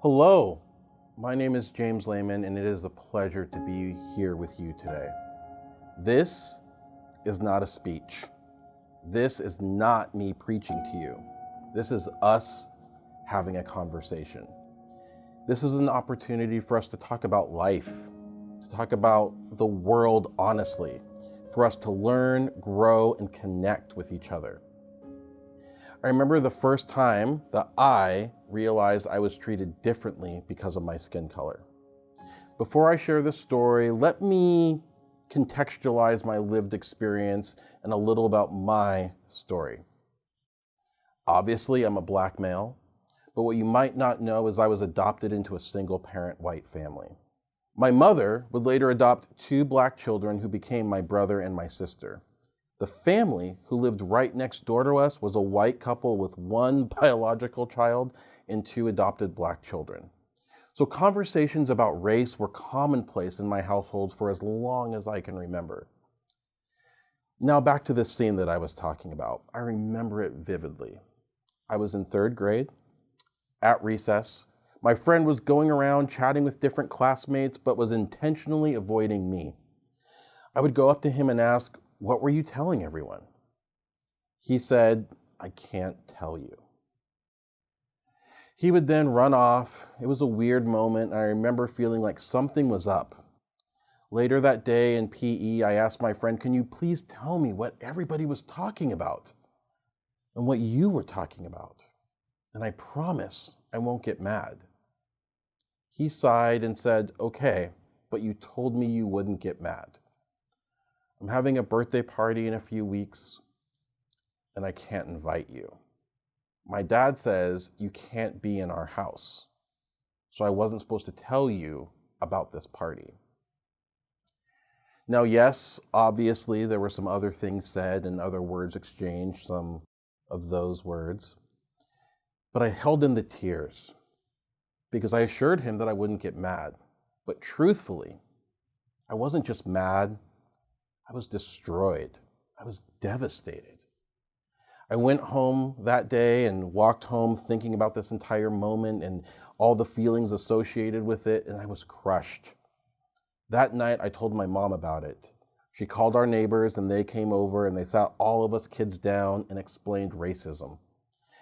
Hello, my name is James Lehman, and it is a pleasure to be here with you today. This is not a speech. This is not me preaching to you. This is us having a conversation. This is an opportunity for us to talk about life, to talk about the world honestly, for us to learn, grow, and connect with each other. I remember the first time that I realized I was treated differently because of my skin color. Before I share this story, let me contextualize my lived experience and a little about my story. Obviously, I'm a black male, but what you might not know is I was adopted into a single-parent white family. My mother would later adopt 2 black children who became my brother and my sister. The family who lived right next door to us was a white couple with 1 biological child and 2 adopted black children. So conversations about race were commonplace in my household for as long as I can remember. Now back to this scene that I was talking about. I remember it vividly. I was in 3rd grade, at recess. My friend was going around chatting with different classmates, but was intentionally avoiding me. I would go up to him and ask, "What were you telling everyone?" He said, "I can't tell you." He would then run off. It was a weird moment. I remember feeling like something was up. Later that day in PE, I asked my friend, "Can you please tell me what everybody was talking about and what you were talking about? And I promise I won't get mad." He sighed and said, "Okay, but you told me you wouldn't get mad. I'm having a birthday party in a few weeks, and I can't invite you. My dad says you can't be in our house, so I wasn't supposed to tell you about this party." Now, yes, obviously there were some other things said and other words exchanged, some of those words, but I held in the tears because I assured him that I wouldn't get mad. But truthfully, I wasn't just mad. I was destroyed. I was devastated. I went home that day and walked home thinking about this entire moment and all the feelings associated with it, and I was crushed. That night, I told my mom about it. She called our neighbors, and they came over, and they sat all of us kids down and explained racism.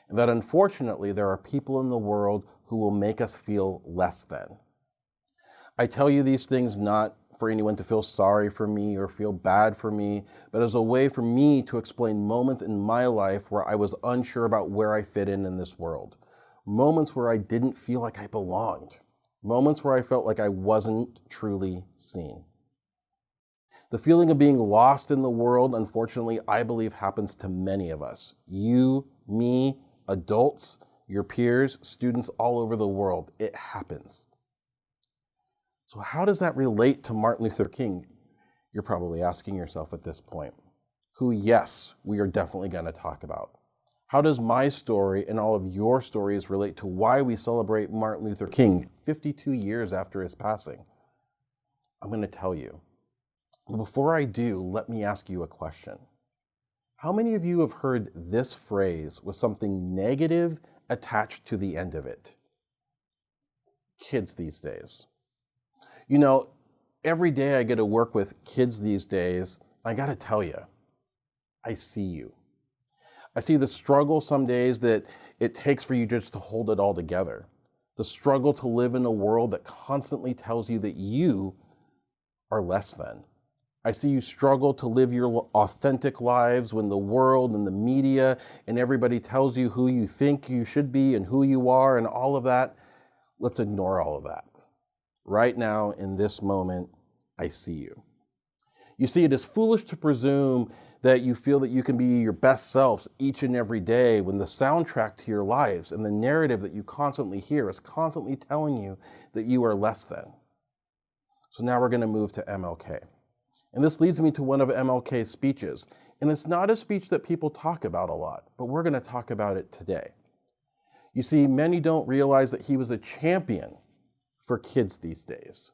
And that unfortunately, there are people in the world who will make us feel less than. I tell you these things not for anyone to feel sorry for me or feel bad for me, but as a way for me to explain moments in my life where I was unsure about where I fit in this world. Moments where I didn't feel like I belonged. Moments where I felt like I wasn't truly seen. The feeling of being lost in the world, unfortunately, I believe happens to many of us. You, me, adults, your peers, students all over the world. It happens. So how does that relate to Martin Luther King? You're probably asking yourself at this point, who, yes, we are definitely going to talk about. How does my story and all of your stories relate to why we celebrate Martin Luther King 52 years after his passing? I'm going to tell you. But before I do, let me ask you a question. How many of you have heard this phrase with something negative attached to the end of it? Kids these days. You know, every day I get to work with kids these days. I got to tell you, I see you. I see the struggle some days that it takes for you just to hold it all together. The struggle to live in a world that constantly tells you that you are less than. I see you struggle to live your authentic lives when the world and the media and everybody tells you who you think you should be and who you are and all of that. Let's ignore all of that. Right now, in this moment, I see you. You see, it is foolish to presume that you feel that you can be your best selves each and every day when the soundtrack to your lives and the narrative that you constantly hear is constantly telling you that you are less than. So now we're going to move to MLK. And this leads me to one of MLK's speeches. And it's not a speech that people talk about a lot, but we're going to talk about it today. You see, many don't realize that he was a champion for kids these days.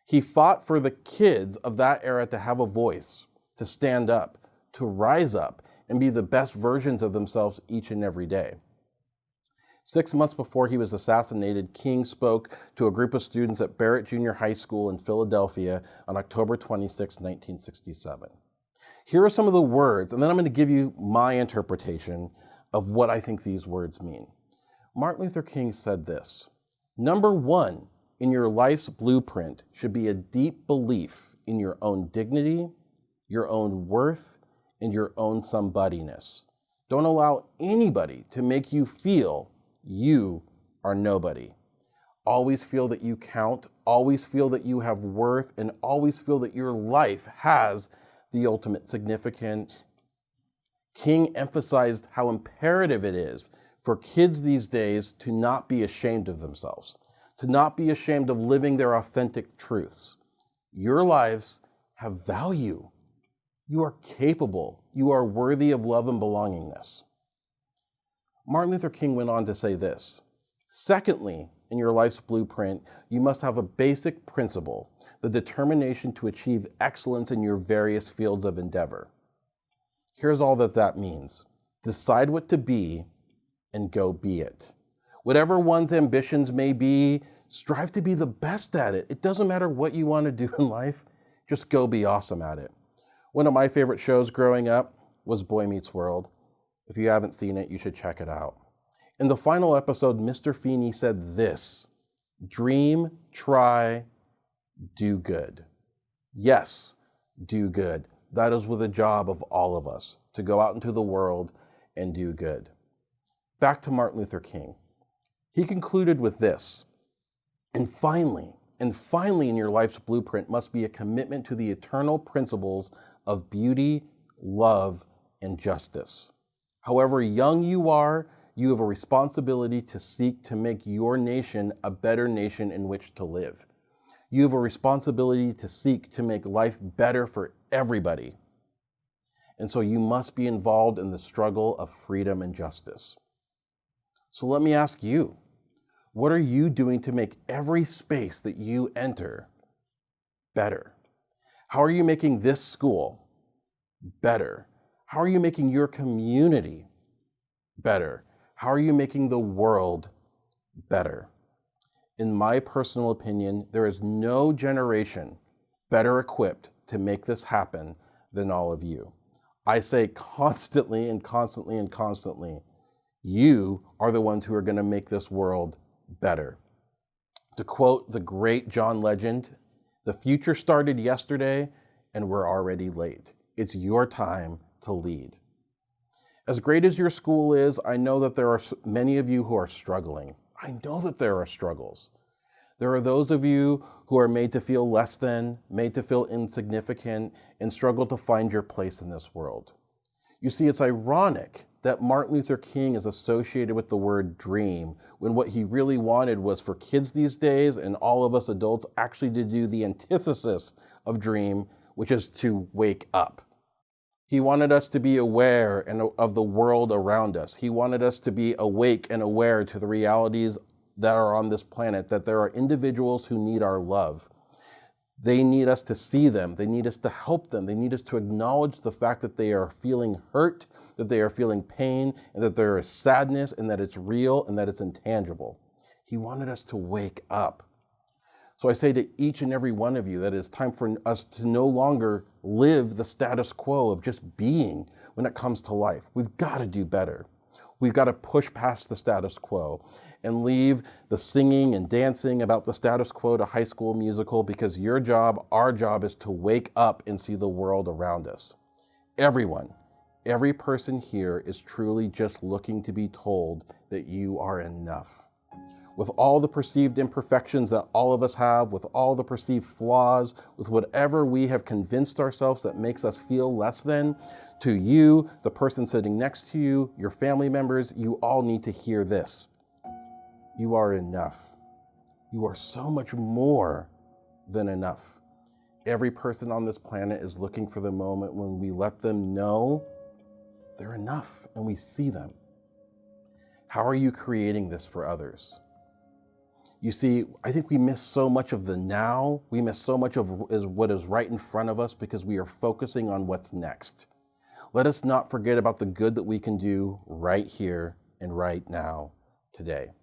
He fought for the kids of that era to have a voice, to stand up, to rise up, and be the best versions of themselves each and every day. 6 months before he was assassinated, King spoke to a group of students at Barrett Junior High School in Philadelphia on October 26, 1967. Here are some of the words, and then I'm going to give you my interpretation of what I think these words mean. Martin Luther King said this: "Number one in your life's blueprint should be a deep belief in your own dignity, your own worth, and your own somebodyness. Don't allow anybody to make you feel you are nobody. Always feel that you count, always feel that you have worth, and always feel that your life has the ultimate significance." King emphasized how imperative it is for kids these days to not be ashamed of themselves, to not be ashamed of living their authentic truths. Your lives have value. You are capable. You are worthy of love and belongingness. Martin Luther King went on to say this: "Secondly, in your life's blueprint, you must have a basic principle, the determination to achieve excellence in your various fields of endeavor." Here's all that means. Decide what to be and go be it. Whatever one's ambitions may be, strive to be the best at it. It doesn't matter what you want to do in life, just go be awesome at it. One of my favorite shows growing up was Boy Meets World. If you haven't seen it, you should check it out. In the final episode, Mr. Feeney said this: "Dream, try, do good." Yes, do good. That is with the job of all of us, to go out into the world and do good. Back to Martin Luther King. He concluded with this: and finally in your life's blueprint must be a commitment to the eternal principles of beauty, love, and justice. However young you are, you have a responsibility to seek to make your nation a better nation in which to live. You have a responsibility to seek to make life better for everybody. And so you must be involved in the struggle of freedom and justice. So let me ask you, what are you doing to make every space that you enter better? How are you making this school better? How are you making your community better? How are you making the world better? In my personal opinion, there is no generation better equipped to make this happen than all of you. I say constantly, you are the ones who are going to make this world better. To quote the great John Legend, "The future started yesterday and we're already late. It's your time to lead." As great as your school is, I know that there are many of you who are struggling. I know that there are struggles. There are those of you who are made to feel less than, made to feel insignificant, and struggle to find your place in this world. You see, it's ironic that Martin Luther King is associated with the word dream, when what he really wanted was for kids these days and all of us adults actually to do the antithesis of dream, which is to wake up. He wanted us to be aware of the world around us. He wanted us to be awake and aware to the realities that are on this planet, that there are individuals who need our love. They need us to see them. They need us to help them. They need us to acknowledge the fact that they are feeling hurt, that they are feeling pain, and that there is sadness, and that it's real, and that it's intangible. He wanted us to wake up. So I say to each and every one of you that it's time for us to no longer live the status quo of just being when it comes to life. We've got to do better. We've got to push past the status quo and leave the singing and dancing about the status quo to High School Musical, because your job, our job, is to wake up and see the world around us. Everyone, every person here is truly just looking to be told that you are enough. With all the perceived imperfections that all of us have, with all the perceived flaws, with whatever we have convinced ourselves that makes us feel less than, to you, the person sitting next to you, your family members, you all need to hear this. You are enough. You are so much more than enough. Every person on this planet is looking for the moment when we let them know they're enough and we see them. How are you creating this for others? You see, I think we miss so much of the now. We miss so much of what is right in front of us because we are focusing on what's next. Let us not forget about the good that we can do right here and right now. today.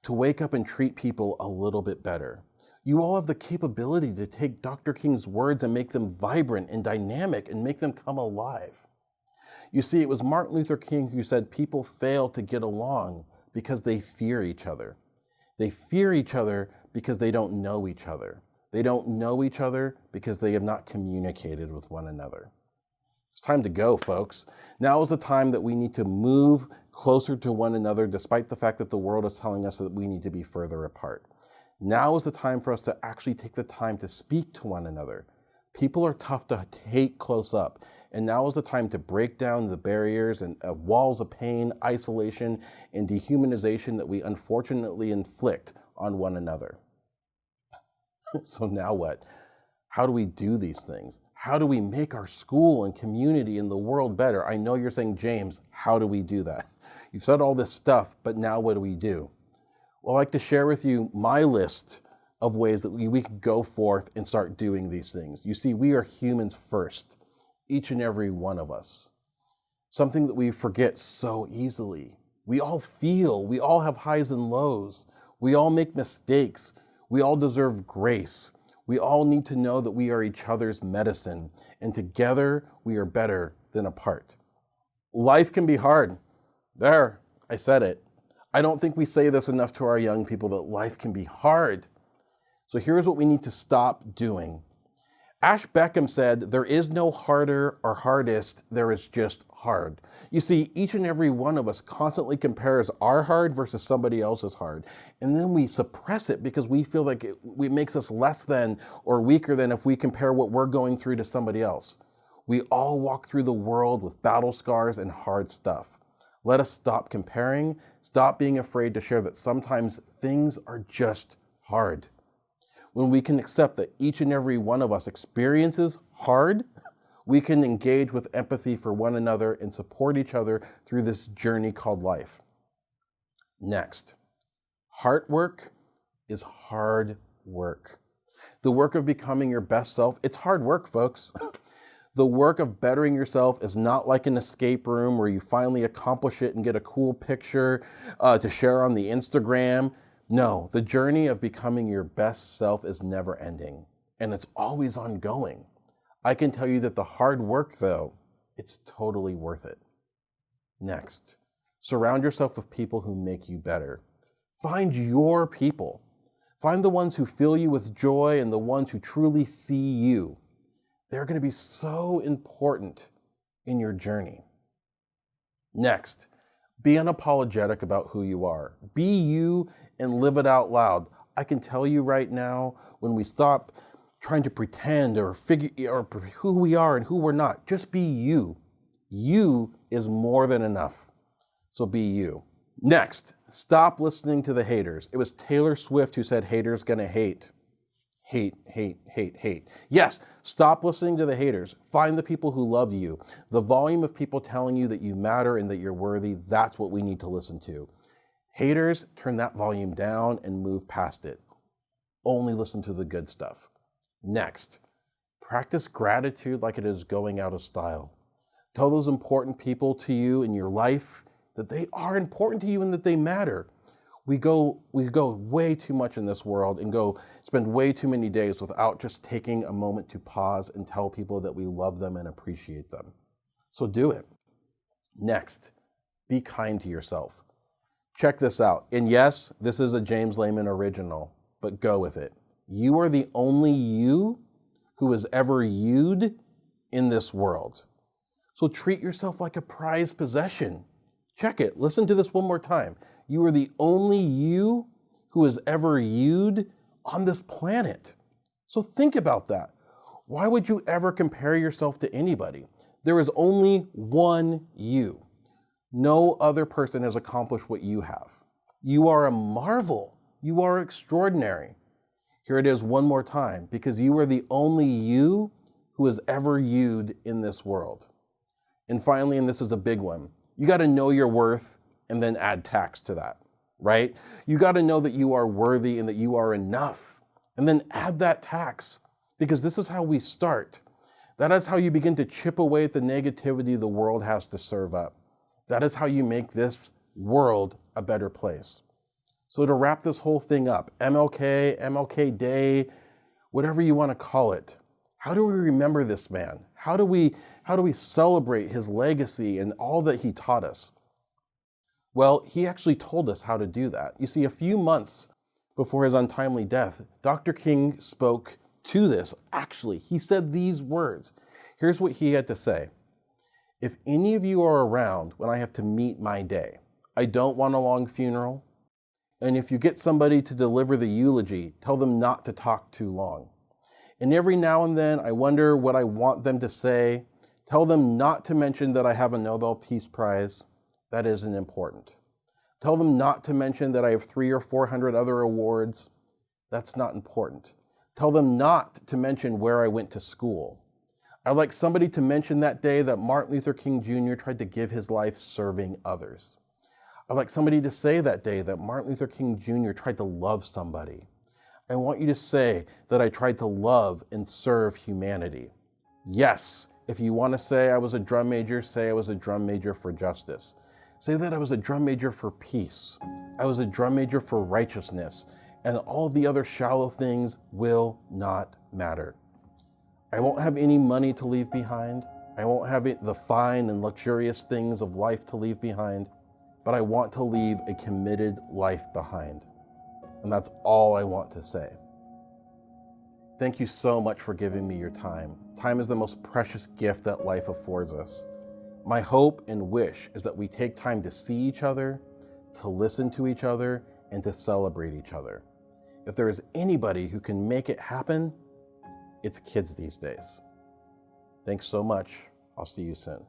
To wake up and treat people a little bit better. You all have the capability to take Dr. King's words and make them vibrant and dynamic and make them come alive. You see, it was Martin Luther King who said people fail to get along because they fear each other. They fear each other because they don't know each other. They don't know each other because they have not communicated with one another. It's time to go, folks. Now is the time that we need to move closer to one another, despite the fact that the world is telling us that we need to be further apart. Now is the time for us to actually take the time to speak to one another. People are tough to take close up, and now is the time to break down the barriers and walls of pain, isolation, and dehumanization that we unfortunately inflict on one another. So now what? How do we do these things? How do we make our school and community and the world better? I know you're saying, James, how do we do that? You've said all this stuff, but now what do we do? Well, I'd like to share with you my list of ways that we can go forth and start doing these things. You see, we are humans first, each and every one of us. Something that we forget so easily. We all feel, we all have highs and lows. We all make mistakes. We all deserve grace. We all need to know that we are each other's medicine, and together we are better than apart. Life can be hard. There, I said it. I don't think we say this enough to our young people, that life can be hard. So here's what we need to stop doing. Ash Beckham said, there is no harder or hardest, there is just hard. You see, each and every one of us constantly compares our hard versus somebody else's hard. And then we suppress it because we feel like it makes us less than or weaker than if we compare what we're going through to somebody else. We all walk through the world with battle scars and hard stuff. Let us stop comparing, stop being afraid to share that sometimes things are just hard. When we can accept that each and every one of us experiences hard, we can engage with empathy for one another and support each other through this journey called life. Next, heart work is hard work. The work of becoming your best self, it's hard work, folks. The work of bettering yourself is not like an escape room where you finally accomplish it and get a cool picture to share on the Instagram. No, the journey of becoming your best self is never ending, and it's always ongoing. I can tell you that the hard work, though, it's totally worth it. Next, surround yourself with people who make you better. Find your people. Find the ones who fill you with joy and the ones who truly see you. They're going to be so important in your journey. Next, be unapologetic about who you are. Be you and live it out loud. I can tell you right now, when we stop trying to pretend or figure who we are and who we're not, just be you. You is more than enough. So be you. Next, stop listening to the haters. It was Taylor Swift who said haters gonna hate. Hate, hate, hate, hate. Yes, stop listening to the haters. Find the people who love you. The volume of people telling you that you matter and that you're worthy, that's what we need to listen to. Haters, turn that volume down and move past it. Only listen to the good stuff. Next, practice gratitude like it is going out of style. Tell those important people to you in your life that they are important to you and that they matter. We go way too much in this world and spend way too many days without just taking a moment to pause and tell people that we love them and appreciate them. So do it. Next, be kind to yourself. Check this out. And yes, this is a James Lehman original, but go with it. You are the only you who is ever you'd in this world. So treat yourself like a prized possession. Check it. Listen to this one more time. You are the only you who is ever you'd on this planet. So think about that. Why would you ever compare yourself to anybody? There is only one you. No other person has accomplished what you have. You are a marvel. You are extraordinary. Here it is one more time, because you are the only you who is ever you'd in this world. And finally, and this is a big one, you got to know your worth and then add tax to that, right? You got to know that you are worthy and that you are enough, and then add that tax, because this is how we start. That is how you begin to chip away at the negativity the world has to serve up. That is how you make this world a better place. So to wrap this whole thing up, MLK, MLK Day, whatever you want to call it, how do we remember this man? How do we celebrate his legacy and all that he taught us? Well, he actually told us how to do that. You see, a few months before his untimely death, Dr. King spoke to this. Actually, he said these words. Here's what he had to say. If any of you are around when I have to meet my day, I don't want a long funeral. And if you get somebody to deliver the eulogy, tell them not to talk too long. And every now and then, I wonder what I want them to say. Tell them not to mention that I have a Nobel Peace Prize. That isn't important. Tell them not to mention that I have 300 or 400 other awards. That's not important. Tell them not to mention where I went to school. I'd like somebody to mention that day that Martin Luther King Jr. tried to give his life serving others. I'd like somebody to say that day that Martin Luther King Jr. tried to love somebody. I want you to say that I tried to love and serve humanity. Yes, if you want to say I was a drum major, say I was a drum major for justice. Say that I was a drum major for peace. I was a drum major for righteousness. And all the other shallow things will not matter. I won't have any money to leave behind. I won't have the fine and luxurious things of life to leave behind. But I want to leave a committed life behind. And that's all I want to say. Thank you so much for giving me your time. Time is the most precious gift that life affords us. My hope and wish is that we take time to see each other, to listen to each other, and to celebrate each other. If there is anybody who can make it happen, it's kids these days. Thanks so much. I'll see you soon.